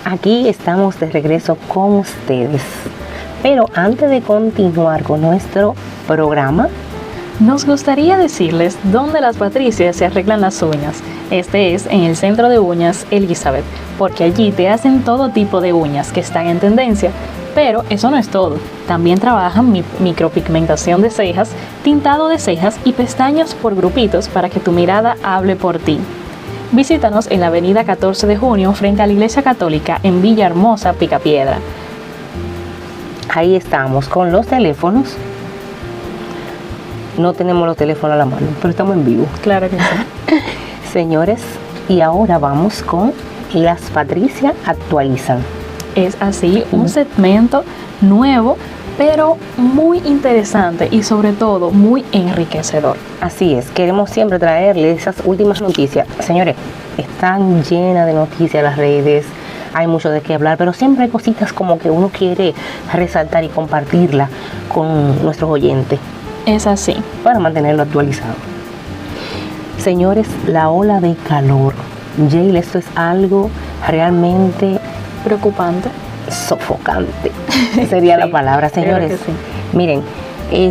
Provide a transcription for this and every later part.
Aquí estamos de regreso con ustedes. Pero antes de continuar con nuestro programa, nos gustaría decirles dónde las Patricias se arreglan las uñas. Este es en el Centro de Uñas Elizabeth, porque allí te hacen todo tipo de uñas que están en tendencia. Pero eso no es todo. También trabajan micropigmentación de cejas, tintado de cejas y pestañas por grupitos para que tu mirada hable por ti. Visítanos en la avenida 14 de junio frente a la Iglesia Católica en Villahermosa, Picapiedra. Ahí estamos con los teléfonos. No tenemos los teléfonos a la mano, pero estamos en vivo. Claro que sí. Señores, y ahora vamos con las Patricias actualizan. Es así, un segmento nuevo, pero muy interesante y sobre todo muy enriquecedor. Así es, queremos siempre traerles esas últimas noticias. Señores, están llenas de noticias las redes, hay mucho de qué hablar, pero siempre hay cositas como que uno quiere resaltar y compartirla con nuestros oyentes. Es así. Para mantenerlo actualizado. Señores, la ola de calor. Yael, esto es algo realmente preocupante, sofocante sería sí, la palabra. Señores, sí. Miren,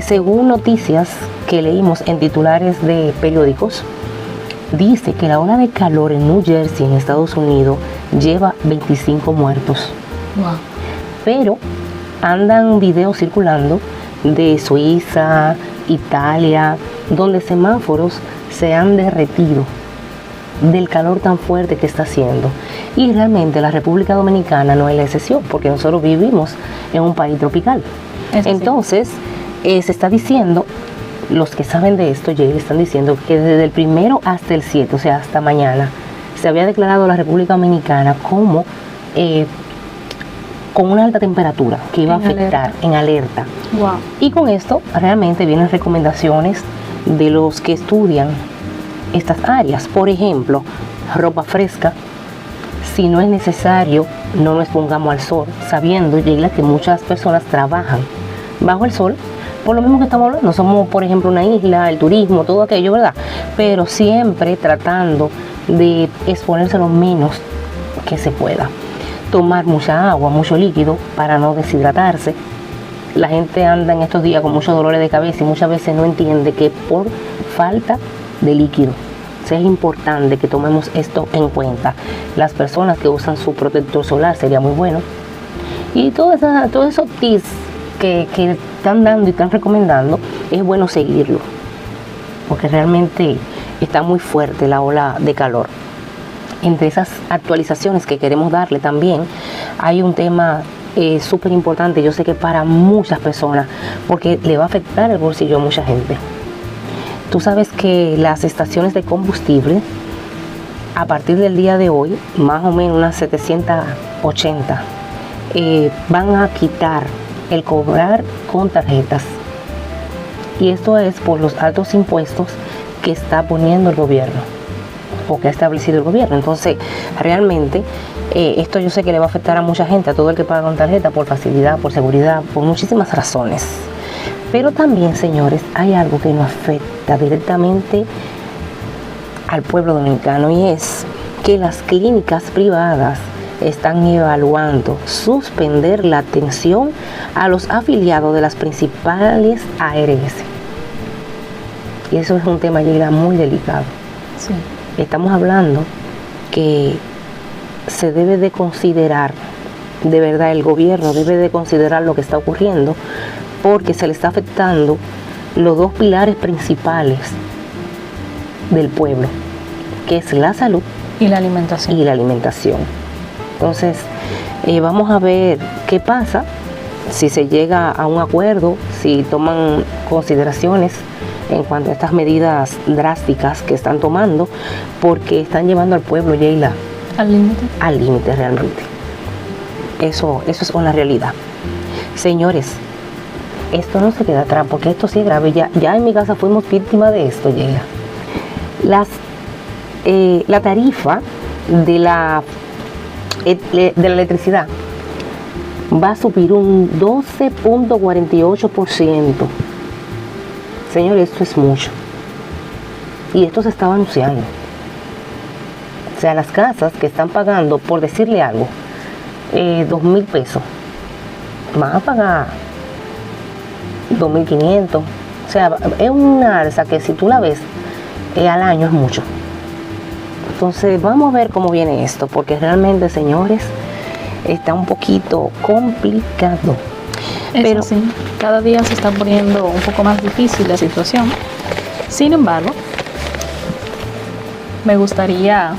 según noticias que leímos en titulares de periódicos, dice que la ola de calor en New Jersey, en Estados Unidos, lleva 25 muertos. Wow. Pero andan videos circulando de Suiza, Italia, donde semáforos se han derretido del calor tan fuerte que está haciendo. Y realmente la República Dominicana no es la excepción, porque nosotros vivimos en un país tropical. Entonces, se está diciendo, los que saben de esto, ya están diciendo que desde el 1 hasta el 7, o sea, hasta mañana, se había declarado la República Dominicana como con una alta temperatura que iba a afectar en alerta. Wow. Y con esto realmente vienen recomendaciones de los que estudian estas áreas. Por ejemplo, ropa fresca. Si no es necesario, no nos pongamos al sol, sabiendo, Sheila, que muchas personas trabajan bajo el sol, por lo mismo que estamos hablando. Somos, por ejemplo, una isla, el turismo, todo aquello, ¿verdad? Pero siempre tratando de exponerse lo menos que se pueda. Tomar mucha agua, mucho líquido para no deshidratarse. La gente anda en estos días con muchos dolores de cabeza y muchas veces no entiende que por falta de líquido. Es importante que tomemos esto en cuenta. Las personas que usan su protector solar sería muy bueno. Y todos esos tips que están dando y están recomendando, es bueno seguirlo, porque realmente está muy fuerte la ola de calor. Entre esas actualizaciones que queremos darle también, hay un tema súper importante, yo sé que para muchas personas, porque le va a afectar el bolsillo a mucha gente. Tú sabes que las estaciones de combustible, a partir del día de hoy, más o menos unas 780, van a quitar el cobrar con tarjetas. Y esto es por los altos impuestos que está poniendo el gobierno, o que ha establecido el gobierno. Entonces, realmente, esto yo sé que le va a afectar a mucha gente, a todo el que paga con tarjeta, por facilidad, por seguridad, por muchísimas razones. Pero también, señores, hay algo que nos afecta directamente al pueblo dominicano, y es que las clínicas privadas están evaluando suspender la atención a los afiliados de las principales ARS. Y eso es un tema, Sheila, muy delicado. Sí. Estamos hablando que se debe de considerar, de verdad, el gobierno debe de considerar lo que está ocurriendo, porque se le está afectando los dos pilares principales del pueblo, que es la salud y la alimentación. Entonces, vamos a ver qué pasa, si se llega a un acuerdo, si toman consideraciones en cuanto a estas medidas drásticas que están tomando, porque están llevando al pueblo, Sheila, al límite realmente. Eso es una realidad. Señores, esto no se queda atrás, porque esto sí es grave. Ya en mi casa fuimos víctimas de esto, Sheila. La tarifa de la electricidad va a subir un 12.48%. Señores, esto es mucho. Y esto se estaba anunciando. O sea, las casas que están pagando, por decirle algo, 2.000 pesos, van a pagar 2.500. O sea, es una alza que si tú la ves al año es mucho. Entonces vamos a ver cómo viene esto, porque realmente, señores, está un poquito complicado. Pero sí, cada día se está poniendo un poco más difícil la situación. Sin embargo, me gustaría,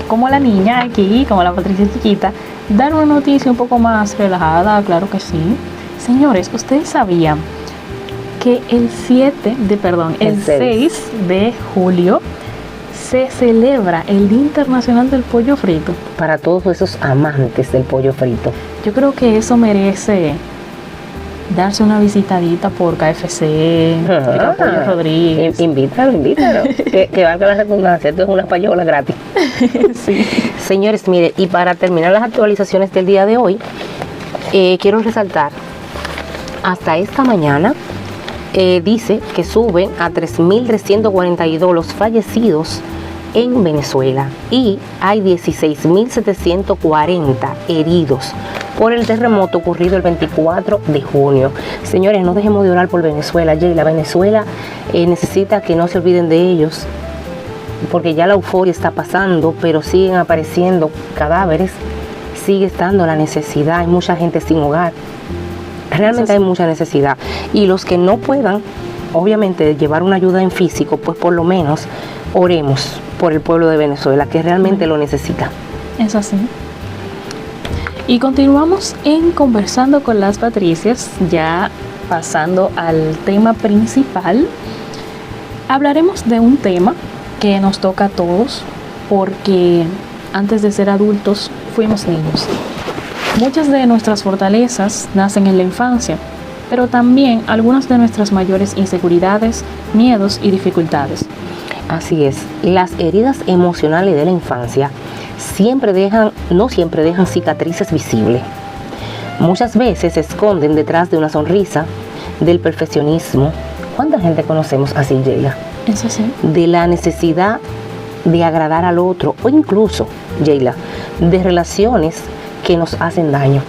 como la niña aquí, como la Patricia chiquita, dar una noticia un poco más relajada, claro que sí. Señores, ¿ustedes sabían que el 6 de julio se celebra el Día Internacional del Pollo Frito? Para todos esos amantes del pollo frito. Yo creo que eso merece darse una visitadita por KFC, Pollo Rodríguez. Invítalo. que valga la redundancia, esto es una payola gratis. Sí. Señores, mire, y para terminar las actualizaciones del día de hoy, quiero resaltar, hasta esta mañana, dice que suben a 3.342 los fallecidos en Venezuela y hay 16.740 heridos por el terremoto ocurrido el 24 de junio. Señores, no dejemos de orar por Venezuela. La Venezuela necesita que no se olviden de ellos, porque ya la euforia está pasando, pero siguen apareciendo cadáveres, sigue estando la necesidad, hay mucha gente sin hogar. Realmente hay mucha necesidad, y los que no puedan, obviamente, llevar una ayuda en físico, pues por lo menos oremos por el pueblo de Venezuela, que realmente lo necesita. Es así. Y continuamos en Conversando con las Patricias, ya pasando al tema principal. Hablaremos de un tema que nos toca a todos, porque antes de ser adultos fuimos niños. Muchas de nuestras fortalezas nacen en la infancia, pero también algunas de nuestras mayores inseguridades, miedos y dificultades. Así es, las heridas emocionales de la infancia no siempre dejan cicatrices visibles. Muchas veces se esconden detrás de una sonrisa, del perfeccionismo. ¿Cuánta gente conocemos así, Yeila? Es así. De la necesidad de agradar al otro, o incluso, Yeila, de relaciones que nos hacen daño.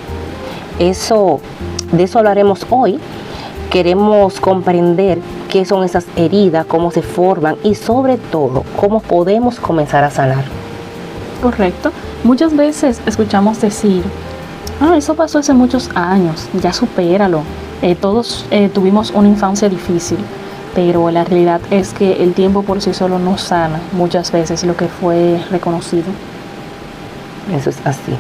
De eso hablaremos hoy. Queremos comprender qué son esas heridas, cómo se forman y sobre todo cómo podemos comenzar a sanar. Correcto. Muchas veces escuchamos decir, eso pasó hace muchos años, ya supéralo. Todos tuvimos una infancia difícil, pero la realidad es que el tiempo por sí solo no sana muchas veces lo que fue reconocido. Eso es así.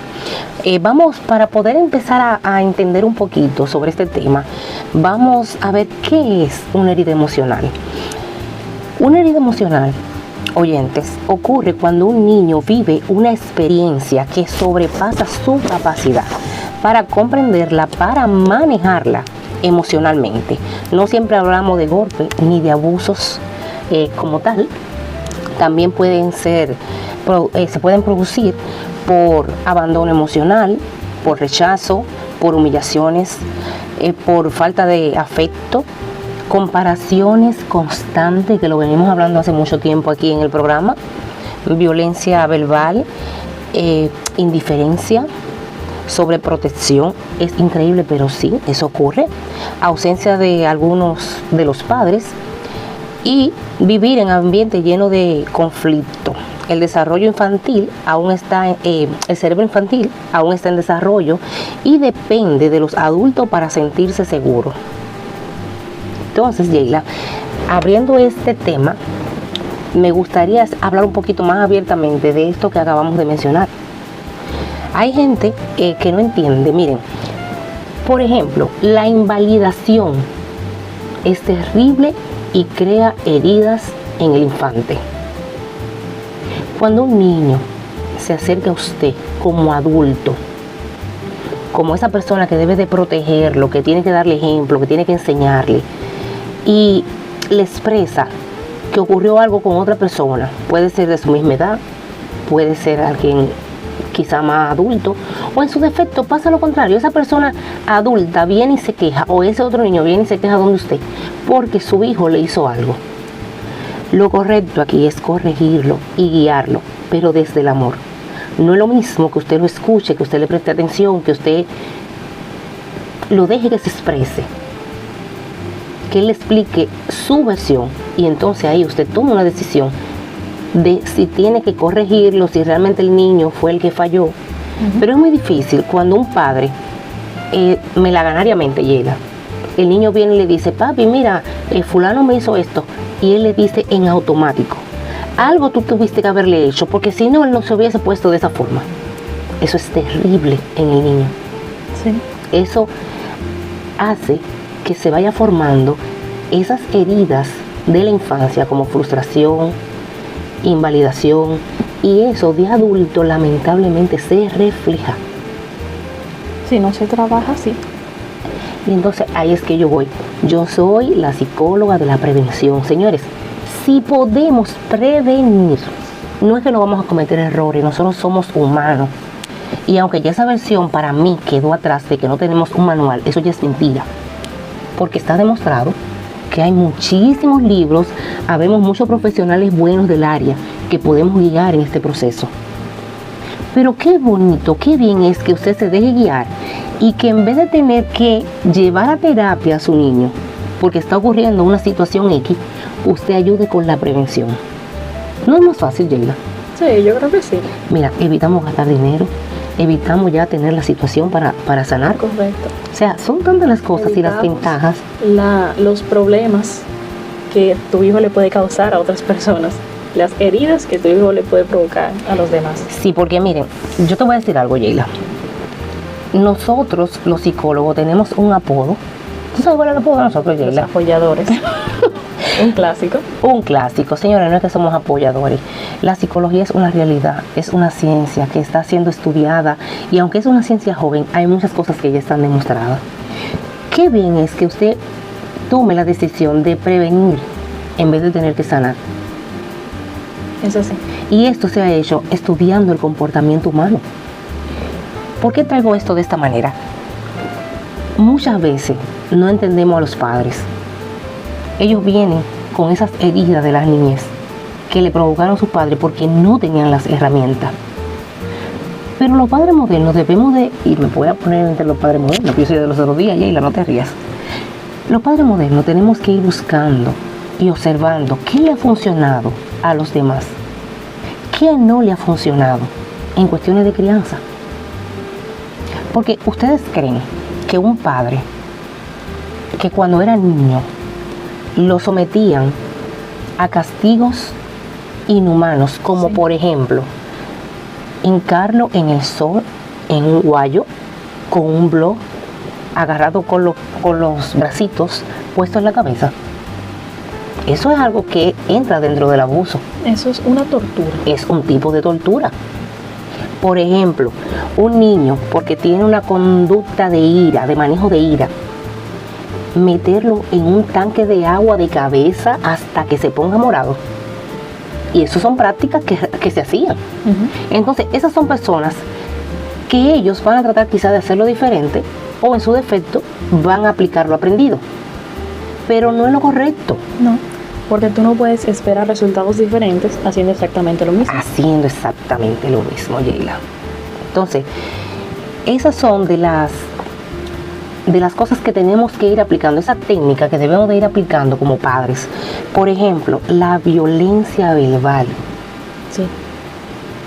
Vamos, para poder empezar a entender un poquito sobre este tema, vamos a ver qué es una herida emocional. Una herida emocional, oyentes, ocurre cuando un niño vive una experiencia que sobrepasa su capacidad para comprenderla, para manejarla emocionalmente. No siempre hablamos de golpes ni de abusos como tal. También se pueden producir por abandono emocional, por rechazo, por humillaciones, por falta de afecto, comparaciones constantes, que lo venimos hablando hace mucho tiempo aquí en el programa, violencia verbal, indiferencia, sobreprotección. Es increíble, pero sí, eso ocurre. Ausencia de algunos de los padres y vivir en ambiente lleno de conflicto. El desarrollo infantil el cerebro infantil aún está en desarrollo y depende de los adultos para sentirse seguro. Entonces, Yeila, abriendo este tema, me gustaría hablar un poquito más abiertamente de esto que acabamos de mencionar. Hay gente que no entiende. Miren, por ejemplo, la invalidación es terrible y crea heridas en el infante. Cuando un niño se acerca a usted como adulto, como esa persona que debe de protegerlo, que tiene que darle ejemplo, que tiene que enseñarle, y le expresa que ocurrió algo con otra persona, puede ser de su misma edad, puede ser alguien quizá más adulto, o en su defecto pasa lo contrario, esa persona adulta viene y se queja, o ese otro niño viene y se queja donde usted, porque su hijo le hizo algo. Lo correcto aquí es corregirlo y guiarlo, pero desde el amor. No es lo mismo que usted lo escuche, que usted le preste atención, que usted lo deje que se exprese, que él le explique su versión, y entonces ahí usted toma una decisión de si tiene que corregirlo, si realmente el niño fue el que falló. Pero es muy difícil cuando un padre, melaganariamente llega, el niño viene y le dice, papi, mira, fulano me hizo esto, y él le dice en automático, algo tú tuviste que haberle hecho, porque si no, él no se hubiese puesto de esa forma. Eso es terrible en el niño. Sí. Eso hace que se vaya formando esas heridas de la infancia como frustración, invalidación, y eso de adulto lamentablemente se refleja. Si no se trabaja así. Y entonces ahí es que yo voy. Yo soy la psicóloga de la prevención. Señores, si podemos prevenir, no es que no vamos a cometer errores, nosotros somos humanos. Y aunque ya esa versión para mí quedó atrás de que no tenemos un manual, eso ya es mentira. Porque está demostrado que hay muchísimos libros, habemos muchos profesionales buenos del área que podemos guiar en este proceso. Pero qué bonito, qué bien es que usted se deje guiar y que en vez de tener que llevar a terapia a su niño, porque está ocurriendo una situación X, usted ayude con la prevención. ¿No es más fácil, Yeila? Sí, yo creo que sí. Mira, evitamos gastar dinero, evitamos ya tener la situación para sanar. Correcto. O sea, son tantas las cosas y las ventajas. Los problemas que tu hijo le puede causar a otras personas, las heridas que tu hijo le puede provocar a los demás. Sí, porque miren, yo te voy a decir algo, Yeila. Nosotros, los psicólogos, tenemos un apodo. ¿Tú sabes cuál es el apodo de nosotros, Yeila? Los apoyadores. Un clásico. Un clásico, señores, no es que somos apoyadores. La psicología es una realidad, es una ciencia que está siendo estudiada, y aunque es una ciencia joven, hay muchas cosas que ya están demostradas. Qué bien es que usted tome la decisión de prevenir en vez de tener que sanar. Es así. Y esto se ha hecho estudiando el comportamiento humano. ¿Por qué traigo esto de esta manera? Muchas veces no entendemos a los padres. Ellos vienen con esas heridas de las niñez que le provocaron a sus padres porque no tenían las herramientas. Pero los padres modernos debemos de, y me voy a poner entre los padres modernos, yo soy de los otros días, Yeila, no te rías. Los padres modernos tenemos que ir buscando y observando qué le ha funcionado a los demás, qué no le ha funcionado en cuestiones de crianza. Porque ustedes creen que un padre que cuando era niño lo sometían a castigos inhumanos, como por ejemplo hincarlo en el sol, en un guayo, con un blog, agarrado con los bracitos puestos en la cabeza. Eso es algo que entra dentro del abuso. Eso es una tortura. Es un tipo de tortura. Por ejemplo, un niño, porque tiene una conducta de ira, de manejo de ira, meterlo en un tanque de agua de cabeza hasta que se ponga morado. Y eso son prácticas que se hacían. Entonces, esas son personas que ellos van a tratar quizás de hacerlo diferente, o en su defecto van a aplicar lo aprendido. Pero no es lo correcto. No, porque tú no puedes esperar resultados diferentes haciendo exactamente lo mismo. Haciendo exactamente lo mismo, Yeila. Entonces, esas son de las cosas que tenemos que ir aplicando, esa técnica que debemos de ir aplicando como padres. Por ejemplo, la violencia verbal. Sí.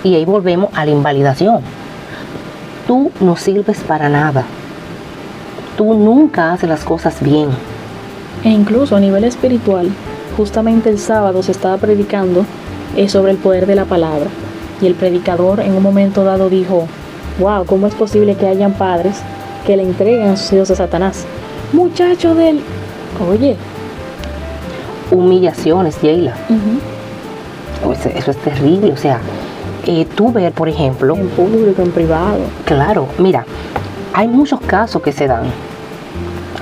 Y ahí volvemos a la invalidación. Tú no sirves para nada. Tú nunca haces las cosas bien. E incluso a nivel espiritual, justamente el sábado se estaba predicando sobre el poder de la palabra. Y el predicador en un momento dado dijo, wow, ¿cómo es posible que hayan padres que le entreguen a sus hijos a Satanás? Muchacho del... Oye. Humillaciones, Yeila. Pues eso es terrible. O sea, tú ver, por ejemplo... En público, en privado. Claro, mira, hay muchos casos que se dan.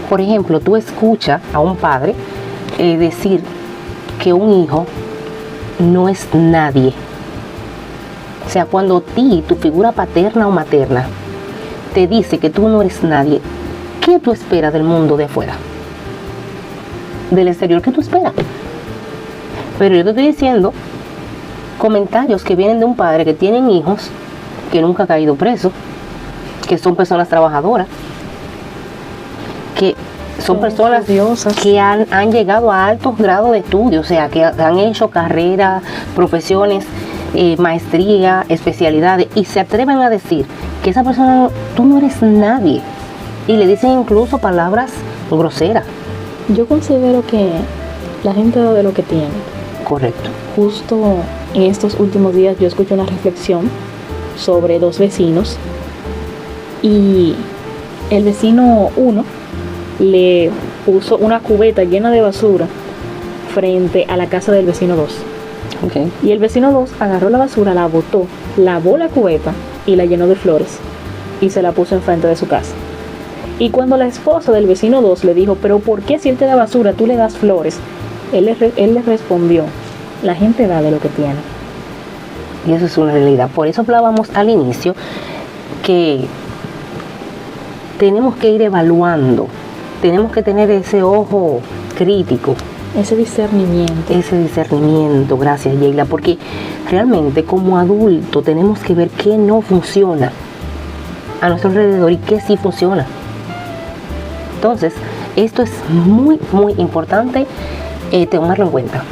Por ejemplo, tú escuchas a un padre decir que un hijo no es nadie. O sea, cuando tu figura paterna o materna, te dice que tú no eres nadie, ¿qué tú esperas del mundo de afuera? Del exterior, ¿qué tú esperas? Pero yo te estoy diciendo comentarios que vienen de un padre que tienen hijos que nunca ha caído preso, que son personas trabajadoras, que son personas estudiosas, que han llegado a altos grados de estudio, o sea, que han hecho carreras, profesiones, maestría, especialidades, y se atreven a decir que esa persona, tú no eres nadie, y le dicen incluso palabras groseras. Yo considero que la gente da de lo que tiene. Correcto. Justo en estos últimos días yo escuché una reflexión sobre dos vecinos y el vecino 1 le puso una cubeta llena de basura frente a la casa del vecino 2. Okay. Y el vecino 2 agarró la basura, la botó, lavó la cubeta y la llenó de flores y se la puso enfrente de su casa. Y cuando la esposa del vecino 2 le dijo, pero ¿por qué si él te da basura tú le das flores? Él le respondió, la gente da de lo que tiene. Y eso es una realidad. Por eso hablábamos al inicio que tenemos que ir evaluando, tenemos que tener ese ojo crítico. Ese discernimiento, gracias Yeila, porque realmente como adulto tenemos que ver qué no funciona a nuestro alrededor y qué sí funciona. Entonces, esto es muy, muy importante tomarlo en cuenta.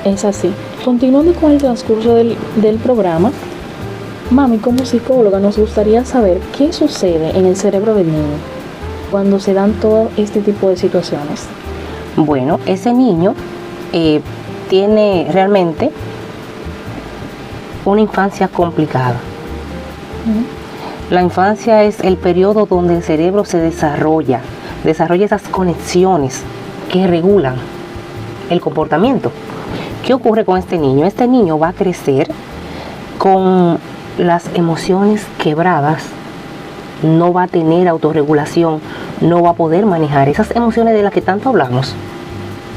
Es así. Continuando con el transcurso del programa, mami, como psicóloga nos gustaría saber qué sucede en el cerebro del niño cuando se dan todo este tipo de situaciones. Bueno, ese niño tiene realmente una infancia complicada. La infancia es el periodo donde el cerebro se desarrolla esas conexiones que regulan el comportamiento. ¿Qué ocurre con este niño? Este niño va a crecer con las emociones quebradas, no va a tener autorregulación, no va a poder manejar esas emociones de las que tanto hablamos.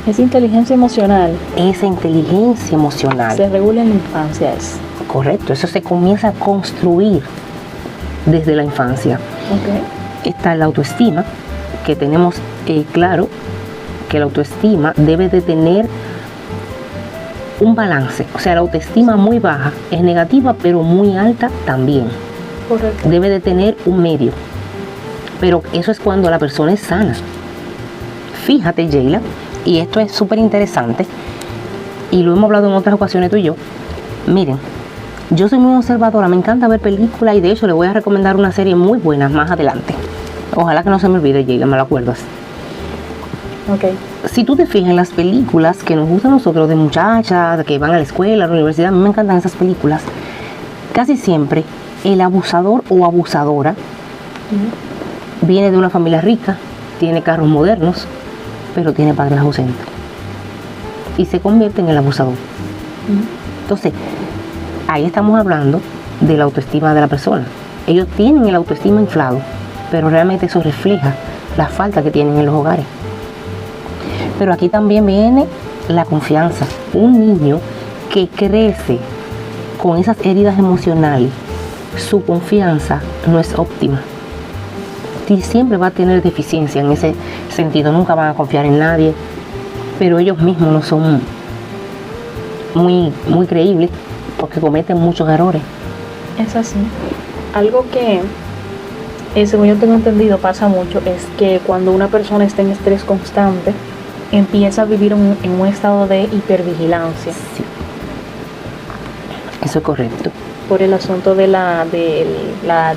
Esa inteligencia emocional. Esa inteligencia emocional. Se regula en la infancia. Correcto, eso se comienza a construir desde la infancia. Okay. Está la autoestima, que tenemos claro que la autoestima debe de tener un balance. O sea, la autoestima muy baja es negativa, pero muy alta también. Correcto. Debe de tener un medio. Pero eso es cuando la persona es sana. Fíjate, Yeila, y esto es súper interesante, y lo hemos hablado en otras ocasiones tú y yo. Miren, yo soy muy observadora, me encanta ver películas, y de hecho le voy a recomendar una serie muy buena más adelante. Ojalá que no se me olvide, Yeila, me lo acuerdas. Okay. Si tú te fijas en las películas que nos gustan a nosotros, de muchachas, que van a la escuela, a la universidad, a mí me encantan esas películas. Casi siempre el abusador o abusadora viene de una familia rica, tiene carros modernos, pero tiene padres ausentes. Y se convierte en el abusador. Entonces, ahí estamos hablando de la autoestima de la persona. Ellos tienen el autoestima inflado, pero realmente eso refleja la falta que tienen en los hogares. Pero aquí también viene la confianza. Un niño que crece con esas heridas emocionales, su confianza no es óptima. Y siempre va a tener deficiencia en ese sentido. Nunca van a confiar en nadie, pero ellos mismos no son muy creíbles porque cometen muchos errores. Es así. Algo que, según yo tengo entendido, pasa mucho es que cuando una persona está en estrés constante, empieza a vivir en un estado de hipervigilancia. Sí. Eso es correcto. Por el asunto de la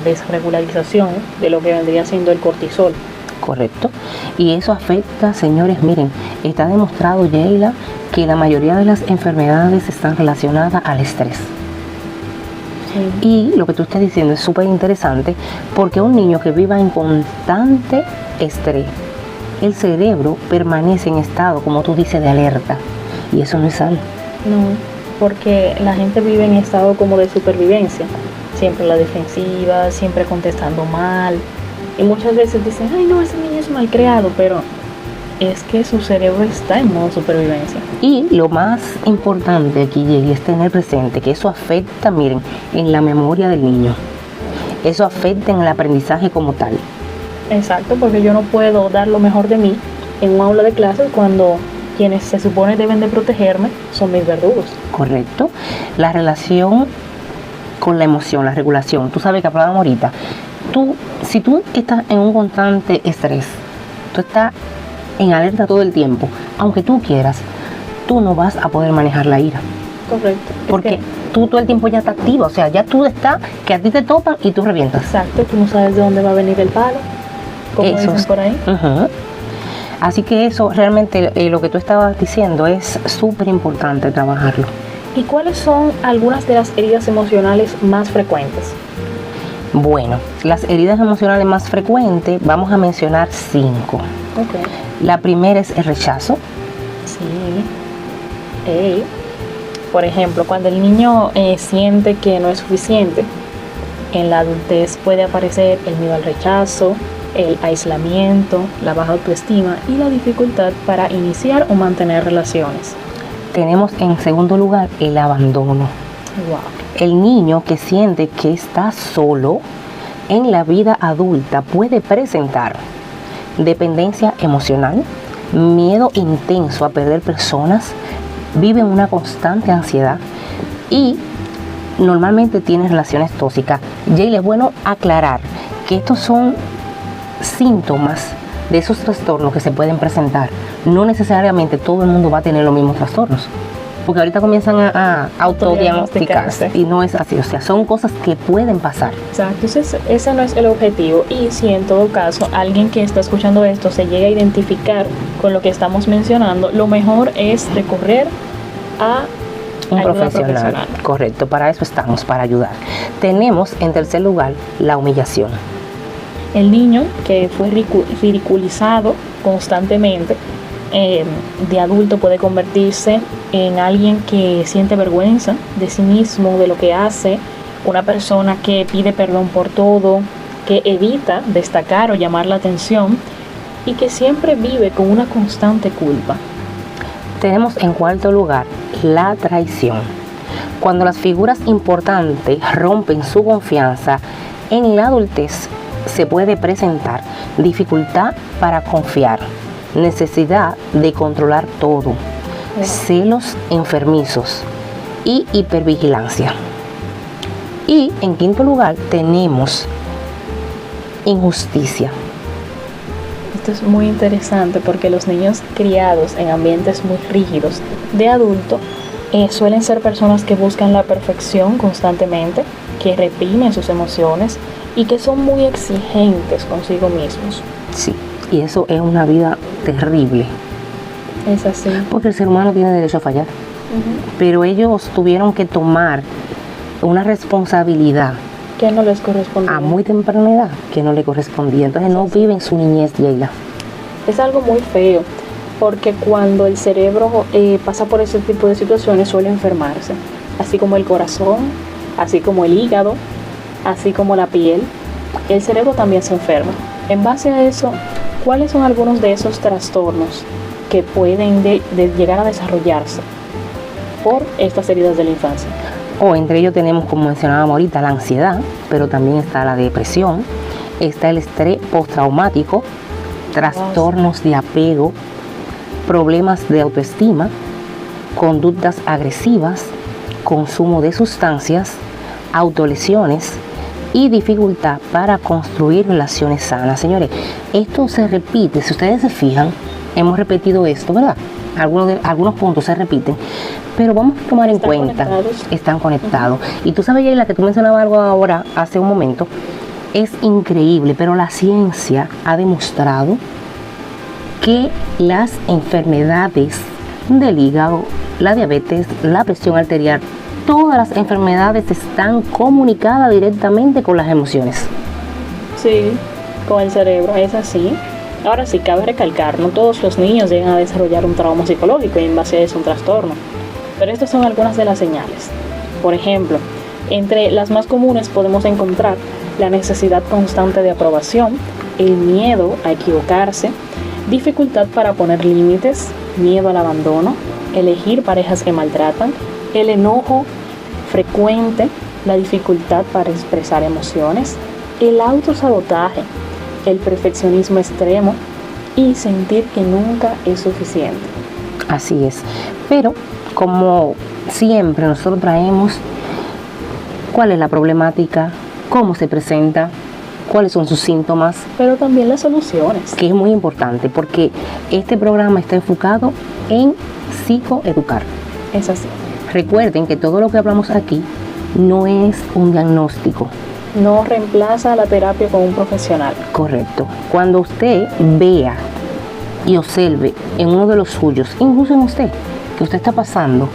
desregularización de lo que vendría siendo el cortisol. Correcto. Y eso afecta, señores, miren, está demostrado, Yeila, que la mayoría de las enfermedades están relacionadas al estrés. Sí. Y lo que tú estás diciendo es súper interesante, porque un niño que viva en constante estrés, el cerebro permanece en estado, como tú dices, de alerta. Y eso no es sano. No, porque la gente vive en estado como de supervivencia. Siempre a la defensiva, siempre contestando mal. Y muchas veces dicen, ay no, ese niño es malcriado, pero es que su cerebro está en modo supervivencia. Y lo más importante aquí, Yeli, es tener presente que eso afecta, miren, en la memoria del niño. Eso afecta en el aprendizaje como tal. Exacto, porque yo no puedo dar lo mejor de mí en un aula de clases cuando quienes se supone deben de protegerme son mis verdugos. Correcto. La relación con la emoción, la regulación. Tú sabes que hablábamos ahorita. Si tú estás en un constante estrés, tú estás en alerta todo el tiempo, aunque tú quieras, tú no vas a poder manejar la ira. Correcto. Porque tú todo el tiempo ya estás activa, o sea, ya tú estás, que a ti te topan y tú revientas. Exacto, tú no sabes de dónde va a venir el palo, como Eso dicen por ahí. Así que eso realmente, lo que tú estabas diciendo es súper importante trabajarlo. ¿Y cuáles son algunas de las heridas emocionales más frecuentes? Bueno, las heridas emocionales más frecuentes, vamos a mencionar 5. Okay. La primera es el rechazo. Sí. Por ejemplo, cuando el niño siente que no es suficiente, en la adultez puede aparecer el miedo al rechazo, el aislamiento, la baja autoestima y la dificultad para iniciar o mantener relaciones. Tenemos en segundo lugar el abandono. Wow. El niño que siente que está solo en la vida adulta puede presentar dependencia emocional, miedo intenso a perder personas, vive en una constante ansiedad y normalmente tiene relaciones tóxicas. Jaylee, es bueno aclarar que estos son síntomas de esos trastornos que se pueden presentar. No necesariamente todo el mundo va a tener los mismos trastornos, porque ahorita comienzan a autodiagnosticarse y no es así, o sea, son cosas que pueden pasar. Exacto, entonces ese no es el objetivo, y si en todo caso alguien que está escuchando esto se llega a identificar con lo que estamos mencionando, lo mejor es recurrir a un profesional. Correcto, para eso estamos, para ayudar. Tenemos en tercer lugar la humillación. El niño que fue ridiculizado constantemente, de adulto puede convertirse en alguien que siente vergüenza de sí mismo, de lo que hace, una persona que pide perdón por todo, que evita destacar o llamar la atención y que siempre vive con una constante culpa. Tenemos en cuarto lugar la traición. Cuando las figuras importantes rompen su confianza, en la adultez se puede presentar dificultad para confiar, necesidad de controlar todo, celos enfermizos y hipervigilancia. Y en quinto lugar tenemos injusticia. Esto es muy interesante porque los niños criados en ambientes muy rígidos de adulto suelen ser personas que buscan la perfección constantemente, que reprimen sus emociones y que son muy exigentes consigo mismos. Sí, y eso es una vida terrible. Es así. Porque el ser humano tiene derecho a fallar. Pero ellos tuvieron que tomar una responsabilidad que no les correspondía. A muy temprana edad, que no le correspondía. Entonces no viven su niñez, Leila. Es algo muy feo, porque cuando el cerebro pasa por ese tipo de situaciones suele enfermarse, así como el corazón, así como el hígado, así como la piel. El cerebro también se enferma. En base a eso, ¿cuáles son algunos de esos trastornos que pueden llegar a desarrollarse por estas heridas de la infancia? Entre ellos tenemos, como mencionábamos ahorita, la ansiedad, pero también está la depresión, está el estrés postraumático, trastornos de apego, problemas de autoestima, conductas agresivas, consumo de sustancias, autolesiones y dificultad para construir relaciones sanas. Señores, esto se repite, si ustedes se fijan, hemos repetido esto, ¿verdad? Algunos puntos se repiten, pero vamos a tomar en cuenta, están conectados. Y tú sabes, Yayla, que tú mencionabas algo ahora, hace un momento, es increíble, pero la ciencia ha demostrado que las enfermedades del hígado, la diabetes, la presión arterial, todas las enfermedades están comunicadas directamente con las emociones. Sí, con el cerebro, es así. Ahora sí, cabe recalcar, no todos los niños llegan a desarrollar un trauma psicológico y en base a eso un trastorno. Pero estas son algunas de las señales. Por ejemplo, entre las más comunes podemos encontrar la necesidad constante de aprobación, el miedo a equivocarse, dificultad para poner límites, miedo al abandono, elegir parejas que maltratan, el enojo frecuente, la dificultad para expresar emociones, el autosabotaje, el perfeccionismo extremo y sentir que nunca es suficiente. Así es, pero como siempre nosotros traemos cuál es la problemática, cómo se presenta, cuáles son sus síntomas, Pero también las soluciones. que es muy importante porque este programa está enfocado en psicoeducar. Es así. Recuerden que todo lo que hablamos aquí no es un diagnóstico. No reemplaza la terapia con un profesional. Correcto. Cuando usted vea y observe en uno de los suyos, incluso en usted, que usted está pasando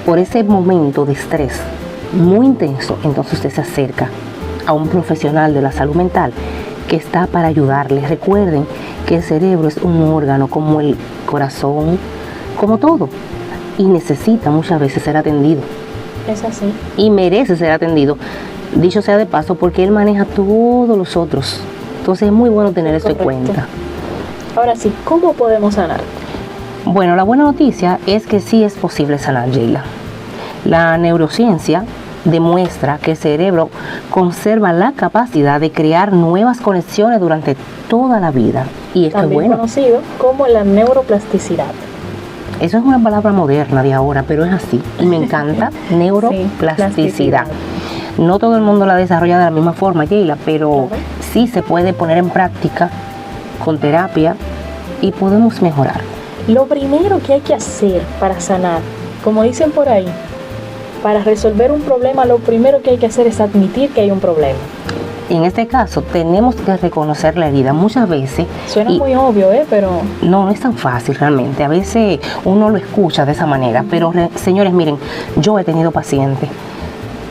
por ese momento de estrés muy intenso, entonces usted se acerca a un profesional de la salud mental que está para ayudarle. Recuerden que el cerebro es un órgano como el corazón, como todo, y necesita muchas veces ser atendido Es así. y merece ser atendido, dicho sea de paso, porque él maneja todos los otros. Entonces es muy bueno tener eso en Correcto. cuenta. Ahora sí, ¿cómo podemos sanar? Bueno, la buena noticia es que sí es posible sanar, Sheila. La neurociencia demuestra que el cerebro conserva la capacidad de crear nuevas conexiones durante toda la vida. Y esto es También bueno. conocido como la neuroplasticidad. Eso es una palabra moderna de ahora, pero es así. Y me encanta, neuroplasticidad. plasticidad. No todo el mundo la desarrolla de la misma forma, Sheila, pero Claro. sí se puede poner en práctica con terapia y podemos mejorar. Lo primero que hay que hacer para sanar, como dicen por ahí, para resolver un problema, lo primero que hay que hacer es admitir que hay un problema. En este caso, tenemos que reconocer la herida. Muchas veces, Suena y muy obvio, pero no es tan fácil realmente. A veces uno lo escucha de esa manera, pero señores, miren, yo he tenido pacientes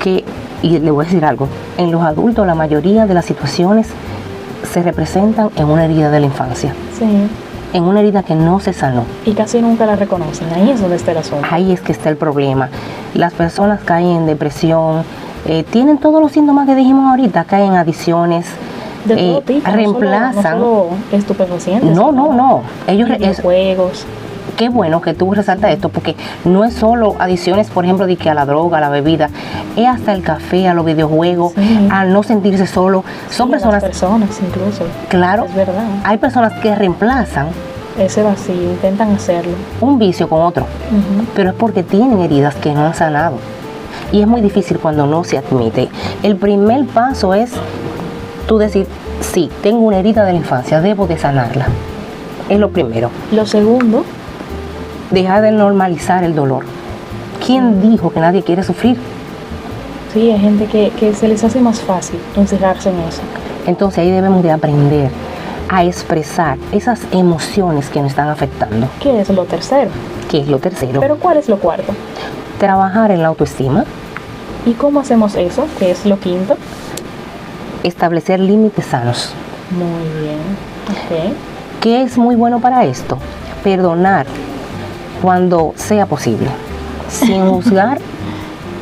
que, y le voy a decir algo, en los adultos la mayoría de las situaciones se representan en una herida de la infancia, sí, en una herida que no se sanó. y casi nunca la reconocen. Ahí es donde está el asunto. Ahí es que está el problema. Las personas caen en depresión, tienen todos los síntomas que dijimos ahorita, caen en adicciones, De todo tipo, reemplazan. no solo estupefacientes. No. Ellos juegos. qué bueno que tú resaltas esto, porque no es solo adicciones, por ejemplo, de que a la droga, a la bebida, es hasta el café, a los videojuegos, Sí. al no sentirse solo. Son personas, Incluso. claro, Es verdad. hay personas que reemplazan Ese vacío, intentan hacerlo. un vicio con otro, pero es porque tienen heridas que no han sanado. Y es muy difícil cuando no se admite. El primer paso es tú decir, sí, tengo una herida de la infancia, debo de sanarla. Es lo primero. Lo segundo, Dejar de normalizar el dolor. ¿Quién dijo que nadie quiere sufrir? sí, hay gente que se les hace más fácil encerrarse en eso. Entonces ahí debemos de aprender a expresar esas emociones que nos están afectando. ¿Qué es lo tercero? ¿Qué es lo tercero? Pero ¿cuál es lo cuarto? Trabajar en la autoestima, ¿Y cómo hacemos eso? ¿Qué es lo quinto? establecer límites sanos. Muy bien. Ok. ¿Qué es muy bueno para esto? Perdonar cuando sea posible, sin juzgar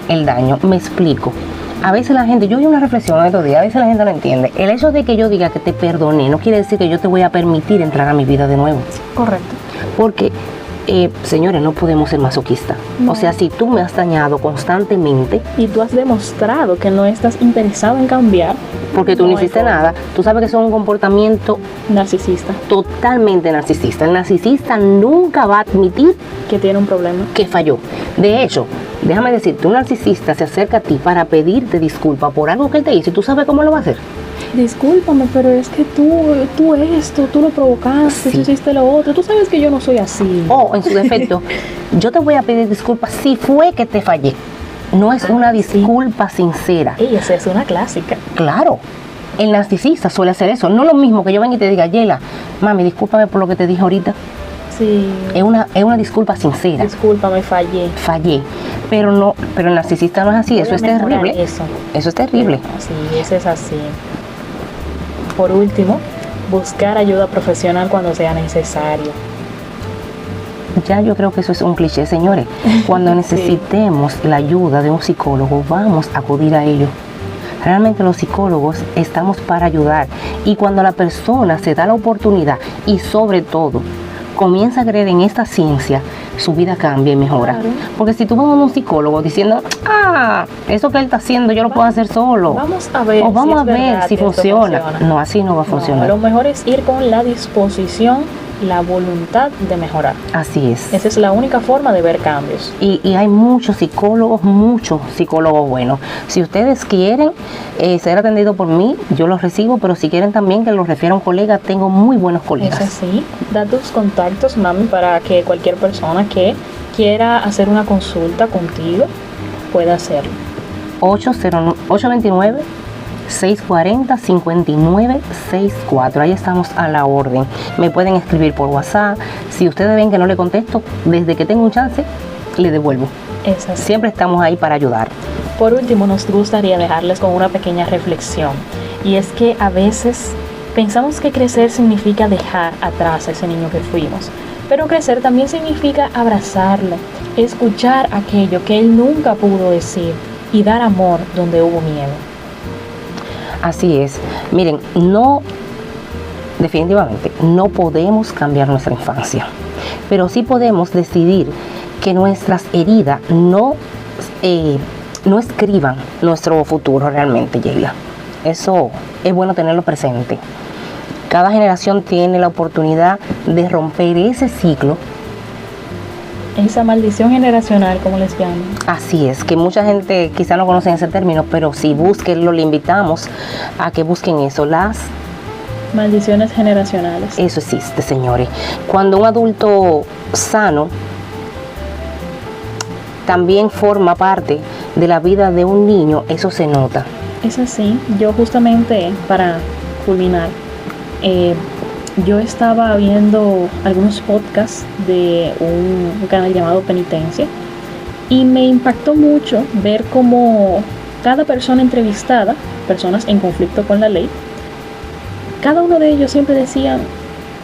el daño. Me explico. A veces la gente, yo vi una reflexión el otro día, a veces la gente no entiende. El hecho de que yo diga que te perdoné no quiere decir que yo te voy a permitir entrar a mi vida de nuevo. Correcto. Porque, señores, no podemos ser masoquistas. No. O sea, si tú me has dañado constantemente, Y tú has demostrado que no estás interesado en cambiar. porque tú no hay hiciste forma. nada, tú sabes que eso es un comportamiento Narcisista, totalmente narcisista. El narcisista nunca va a admitir que tiene un problema. que falló. De hecho, déjame decirte, un narcisista se acerca a ti para pedirte disculpa por algo que él te hizo y tú sabes cómo lo va a hacer. Discúlpame, pero es que tú esto, tú lo provocaste, Sí. tú hiciste lo otro. Tú sabes que yo no soy así. O, en su defecto, yo te voy a pedir disculpas si fue que te fallé. No es una sí. disculpa sincera. Ey, esa es una clásica. Claro, el narcisista suele hacer eso. No lo mismo que yo venga y te diga, Yela, mami, discúlpame por lo que te dije ahorita. Sí. Es una disculpa sincera. Discúlpame, fallé. Fallé. Pero el narcisista no es así. Eso Voy es a mejorar terrible. Eso. Eso es terrible. Sí, eso es así. Por último, buscar ayuda profesional cuando sea necesario. Ya yo creo que eso es un cliché, señores. Cuando Sí. necesitemos la ayuda de un psicólogo, vamos a acudir a ellos. Realmente los psicólogos estamos para ayudar. Y cuando la persona se da la oportunidad y sobre todo comienza a creer en esta ciencia, su vida cambia y mejora. Claro. Porque si tú vas a un psicólogo diciendo, eso que él está haciendo yo lo puedo hacer solo. Vamos a ver. O vamos si a es ver verdad si que esto funciona. No, así no va a funcionar. Lo mejor es ir con la disposición la voluntad de mejorar. Así es. Esa es la única forma de ver cambios. Y hay muchos psicólogos buenos. Si ustedes quieren ser atendidos por mí, yo los recibo, pero si quieren también que los refiera a un colega, tengo muy buenos colegas. Es así. Da tus contactos, mami, para que cualquier persona que quiera hacer una consulta contigo pueda hacerlo. 829-640-5964. Ahí estamos a la orden. Me pueden escribir por WhatsApp. Si ustedes ven que no le contesto, desde que tengo un chance, le devuelvo. Es así. Siempre estamos ahí para ayudar. Por último, nos gustaría dejarles con una pequeña reflexión. Y es que a veces pensamos que crecer significa dejar atrás a ese niño que fuimos. Pero crecer también significa abrazarlo, escuchar aquello que él nunca pudo decir y dar amor donde hubo miedo. Así es. Miren, definitivamente no podemos cambiar nuestra infancia, pero sí podemos decidir que nuestras heridas no escriban nuestro futuro realmente, Yeila. Eso es bueno tenerlo presente. Cada generación tiene la oportunidad de romper ese ciclo. Esa maldición generacional, como les llaman. Así es, que mucha gente quizá no conoce ese término, pero si búsquenlo, le invitamos a que busquen eso, las maldiciones generacionales. Eso existe, señores. Cuando un adulto sano también forma parte de la vida de un niño, eso se nota. Es así. Yo justamente, para culminar, yo estaba viendo algunos podcasts de un canal llamado Penitencia y me impactó mucho ver cómo cada persona entrevistada, personas en conflicto con la ley, cada uno de ellos siempre decían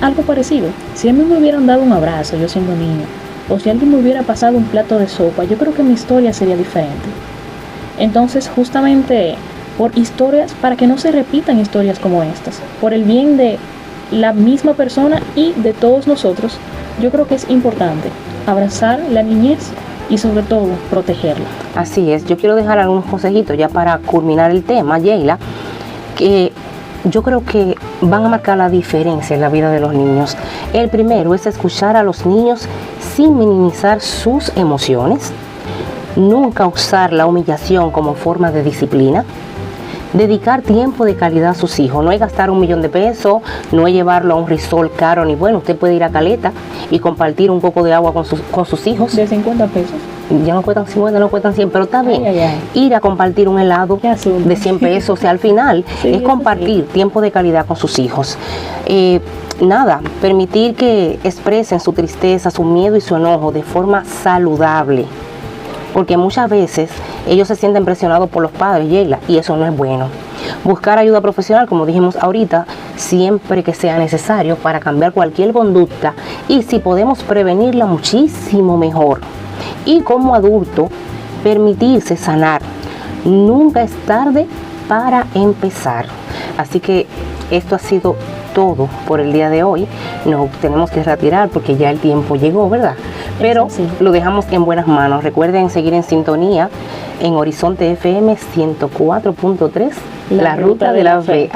algo parecido. Si a mí me hubieran dado un abrazo, yo siendo niño, o si alguien me hubiera pasado un plato de sopa, yo creo que mi historia sería diferente. Entonces, justamente por historias, para que no se repitan historias como estas, por el bien de la misma persona y de todos nosotros, yo creo que es importante abrazar la niñez y sobre todo protegerla. Así es. Yo quiero dejar algunos consejitos ya para culminar el tema, Yeila, que yo creo que van a marcar la diferencia en la vida de los niños. El primero es escuchar a los niños sin minimizar sus emociones, nunca usar la humillación como forma de disciplina, dedicar tiempo de calidad a sus hijos. No es gastar $1,000,000 de pesos, no es llevarlo a un resort caro, ni bueno, usted puede ir a Caleta y compartir un poco de agua con sus hijos. De 50 pesos. Ya no cuestan 50, no cuestan 100, pero está bien. Ir a compartir un helado de 100 pesos, o sea, al final sí, es compartir tiempo de calidad con sus hijos. Permitir que expresen su tristeza, su miedo y su enojo de forma saludable. Porque muchas veces ellos se sienten presionados por los padres, Yeila, y eso no es bueno. Buscar ayuda profesional, como dijimos ahorita, siempre que sea necesario para cambiar cualquier conducta, y si podemos prevenirla, muchísimo mejor. Y como adulto, permitirse sanar. Nunca es tarde para empezar. Así que esto ha sido todo por el día de hoy. Nos tenemos que retirar porque ya el tiempo llegó, ¿verdad? Pero lo dejamos en buenas manos. Recuerden seguir en sintonía en Horizonte FM 104.3, La Ruta de la Fe.